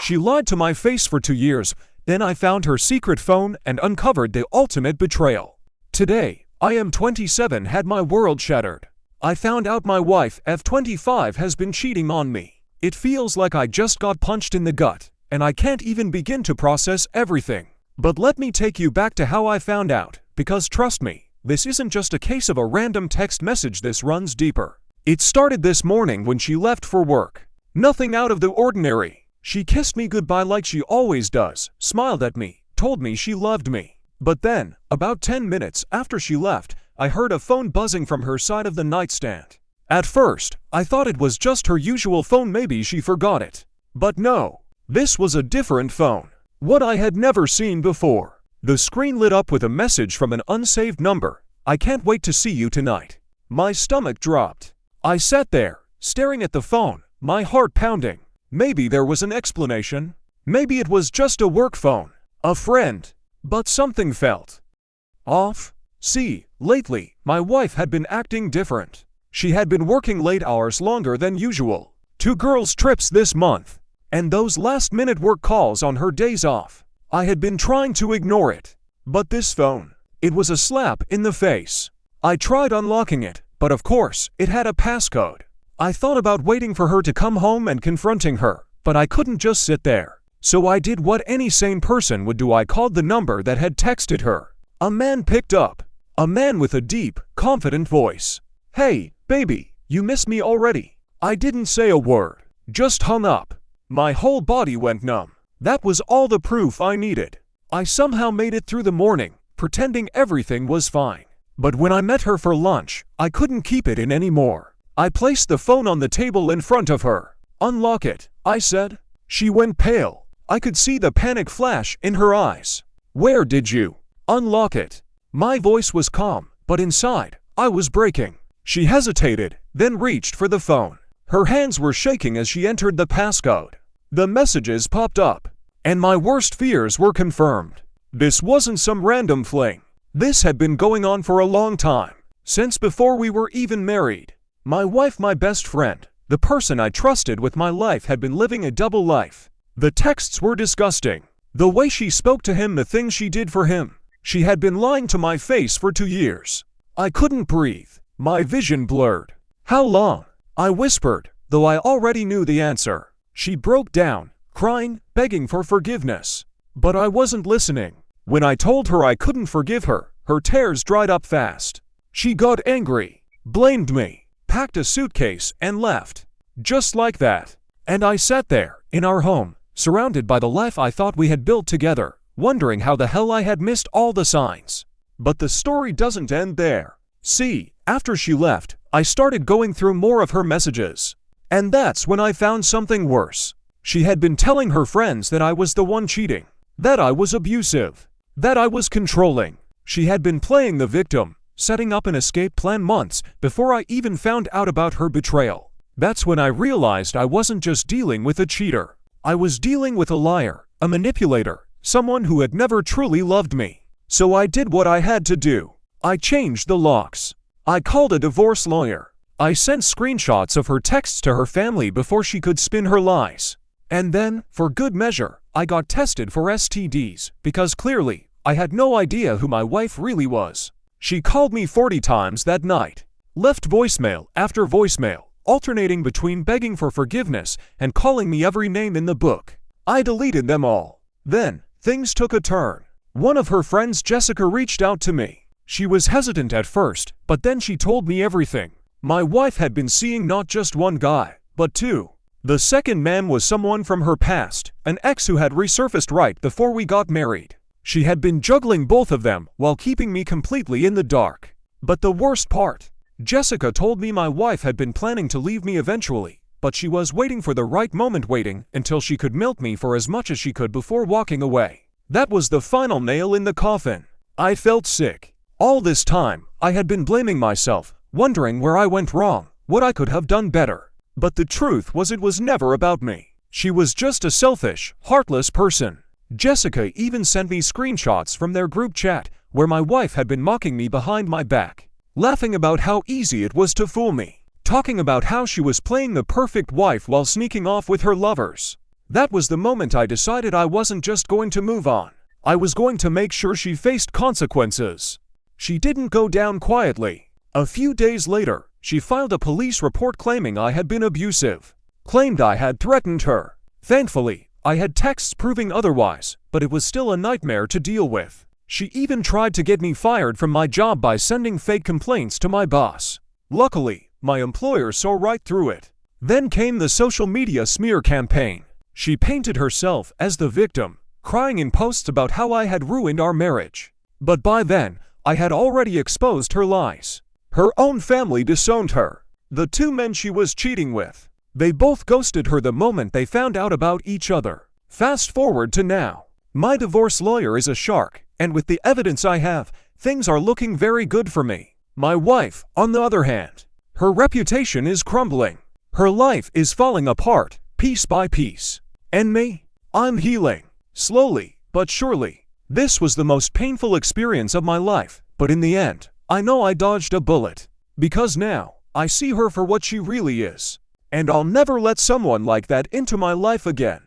She lied to my face for 2 years, then I found her secret phone and uncovered the ultimate betrayal. Today, I am 27, had my world shattered. I found out my wife, F25, has been cheating on me. It feels like I just got punched in the gut, and I can't even begin to process everything. But let me take you back to how I found out, because trust me, this isn't just a case of a random text message, this runs deeper. It started this morning when she left for work. Nothing out of the ordinary. She kissed me goodbye like she always does, smiled at me, told me she loved me. But then, about 10 minutes after she left, I heard a phone buzzing from her side of the nightstand. At first, I thought it was just her usual phone, maybe she forgot it. But no, this was a different phone. What I had never seen before. The screen lit up with a message from an unsaved number. I can't wait to see you tonight. My stomach dropped. I sat there, staring at the phone, my heart pounding. Maybe there was an explanation. Maybe it was just a work phone, a friend. But something felt off. See, lately, my wife had been acting different. She had been working late hours longer than usual. 2 girls' trips this month. And those last-minute work calls on her days off. I had been trying to ignore it. But this phone, it was a slap in the face. I tried unlocking it, but of course, it had a passcode. I thought about waiting for her to come home and confronting her, but I couldn't just sit there. So I did what any sane person would do. I called the number that had texted her. A man picked up. A man with a deep, confident voice. "Hey, baby, you miss me already?" I didn't say a word, just hung up. My whole body went numb. That was all the proof I needed. I somehow made it through the morning, pretending everything was fine. But when I met her for lunch, I couldn't keep it in anymore. I placed the phone on the table in front of her. "Unlock it," I said. She went pale. I could see the panic flash in her eyes. "Where did you unlock it?" My voice was calm, but inside, I was breaking. She hesitated, then reached for the phone. Her hands were shaking as she entered the passcode. The messages popped up, and my worst fears were confirmed. This wasn't some random fling. This had been going on for a long time, since before we were even married. My wife, my best friend, the person I trusted with my life, had been living a double life. The texts were disgusting. The way she spoke to him, the things she did for him. She had been lying to my face for 2 years. I couldn't breathe. My vision blurred. "How long?" I whispered, though I already knew the answer. She broke down, crying, begging for forgiveness. But I wasn't listening. When I told her I couldn't forgive her, her tears dried up fast. She got angry, blamed me, packed a suitcase, and left. Just like that. And I sat there, in our home, surrounded by the life I thought we had built together, wondering how the hell I had missed all the signs. But the story doesn't end there. See, after she left, I started going through more of her messages. And that's when I found something worse. She had been telling her friends that I was the one cheating, that I was abusive, that I was controlling. She had been playing the victim, setting up an escape plan months before I even found out about her betrayal. That's when I realized I wasn't just dealing with a cheater. I was dealing with a liar, a manipulator, someone who had never truly loved me. So I did what I had to do. I changed the locks. I called a divorce lawyer. I sent screenshots of her texts to her family before she could spin her lies. And then, for good measure, I got tested for STDs, because clearly, I had no idea who my wife really was. She called me 40 times that night, left voicemail after voicemail, alternating between begging for forgiveness and calling me every name in the book. I deleted them all. Then, things took a turn. One of her friends, Jessica, reached out to me. She was hesitant at first, but then she told me everything. My wife had been seeing not just one guy, but 2. The second man was someone from her past, an ex who had resurfaced right before we got married. She had been juggling both of them while keeping me completely in the dark. But the worst part, Jessica told me my wife had been planning to leave me eventually, but she was waiting for the right moment, waiting until she could milk me for as much as she could before walking away. That was the final nail in the coffin. I felt sick. All this time, I had been blaming myself, wondering where I went wrong, what I could have done better. But the truth was, it was never about me. She was just a selfish, heartless person. Jessica even sent me screenshots from their group chat, where my wife had been mocking me behind my back, laughing about how easy it was to fool me, talking about how she was playing the perfect wife while sneaking off with her lovers. That was the moment I decided I wasn't just going to move on. I was going to make sure she faced consequences. She didn't go down quietly. A few days later, she filed a police report claiming I had been abusive, claimed I had threatened her. Thankfully, I had texts proving otherwise, but it was still a nightmare to deal with. She even tried to get me fired from my job by sending fake complaints to my boss. Luckily, my employer saw right through it. Then came the social media smear campaign. She painted herself as the victim, crying in posts about how I had ruined our marriage. But by then, I had already exposed her lies. Her own family disowned her. The two men she was cheating with, they both ghosted her the moment they found out about each other. Fast forward to now. My divorce lawyer is a shark, and with the evidence I have, things are looking very good for me. My wife, on the other hand, her reputation is crumbling. Her life is falling apart, piece by piece. And me? I'm healing. Slowly, but surely. This was the most painful experience of my life, but in the end, I know I dodged a bullet. Because now, I see her for what she really is. And I'll never let someone like that into my life again.